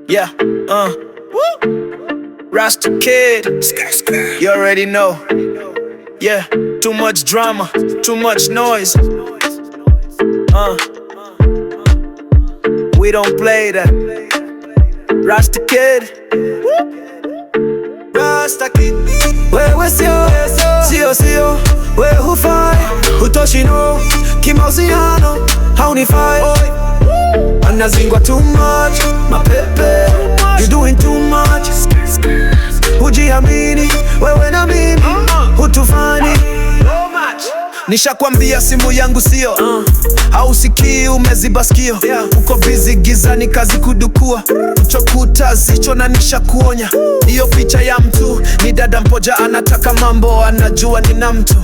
Yeah, Rasta Kid, you already know. Yeah, too much drama, too much noise. We don't play that. Rasta Kid, Rasta Kid. Wewe sio wewe hufai, hutoshi no kimahusiano, haunifai. Anazingwa too much, mapepe, you doing too much. Hujiamini, wewe na mimi, hutufani. Nishakwambia simu yangu sio hausikii, umeziba sikio. Uko busy gizani, kazi kudukua, uchokuta zicho na nishakuonya. Iyo picha ya mtu ni dada mpoja, anataka mambo, anajua nina mtu,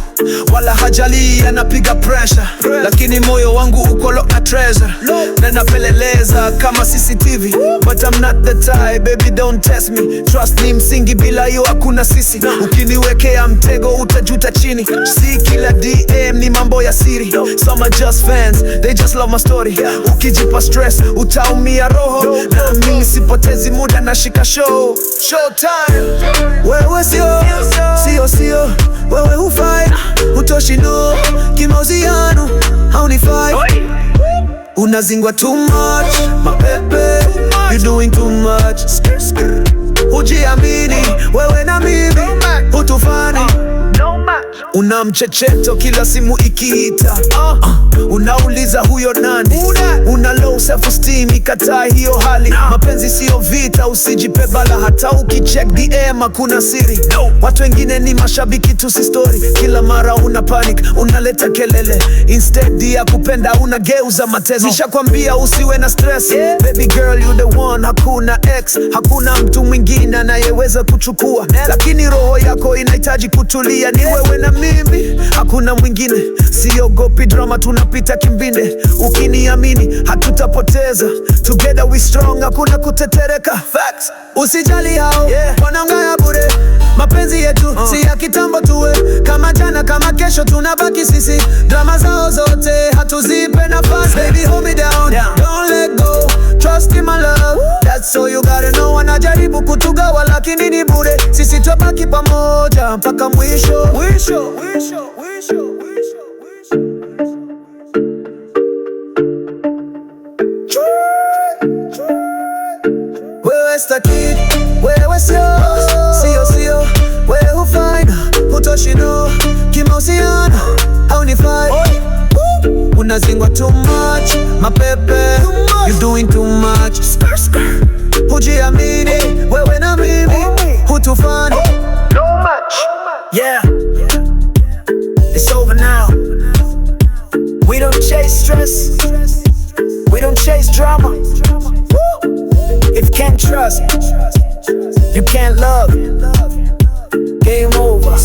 wala hajali, anapiga pressure. Lakini moyo wangu uko lock na treasure, na napeleleza kama CCTV. But I'm not the type, baby don't test me. Trust ni msingi, bila hiyo hakuna sisi. Ukiniwekea mtego utajuta chini. Si kila DM ni mambo ya siri. Some are just fans, they just love my story. Ukijipa stress utaumia roho, na mimi sipotezi muda, nashika show time. Wewe sio wewe hufai, hutoshi no kimahusiano, haunifai. Unazingwa too much, mapepe, you doing too much. Hujiamini, wewe na mimi, hutufani. Una mchecheto kila simu ikiita, unauliza huyo nani? Una low self esteem, ikataa hiyo hali. Mapenzi sio vita, usijipe bala, hata ukicheck DM hakuna siri. Watu wengine ni mashabiki tu, si story. Kila mara una panic, unaleta kelele, instead ya kupenda unageuza matezo. Nishakwambia usiwe na stress, baby girl you the one. Hakuna ex, hakuna mtu mwingine anayeweza kuchukua, lakini roho yako inahitaji kutulia. Ni wewe na mimi, hakuna mwingine. Siogopi drama, tunapita kimbinde. Ukiniamini hatutapoteza, together we strong, hakuna kutetereka. Facts. Usijali hao wanaongea bure, mapenzi yetu si ya kitambo, tuwe kama jana kama kesho, tunabaki sisi. Drama zao zote hatuzipe nafasi. Baby hold me down, don't let go, trust in my love, that's all you gotta know. Wanajaribu kutugawa lakini ni bure, sisi tubaki pamoja mpaka mwisho. Wewe stakid, wewe sio wewe hufai, hutoshi no kimahusiano, haunifai. Unazingwa too much, mapepe, you doing too much. Hujiamini, wewe na mimi, hutufani. Yeah, it's over now. We don't chase stress, we don't chase drama. If you can't trust, you can't love. Game over.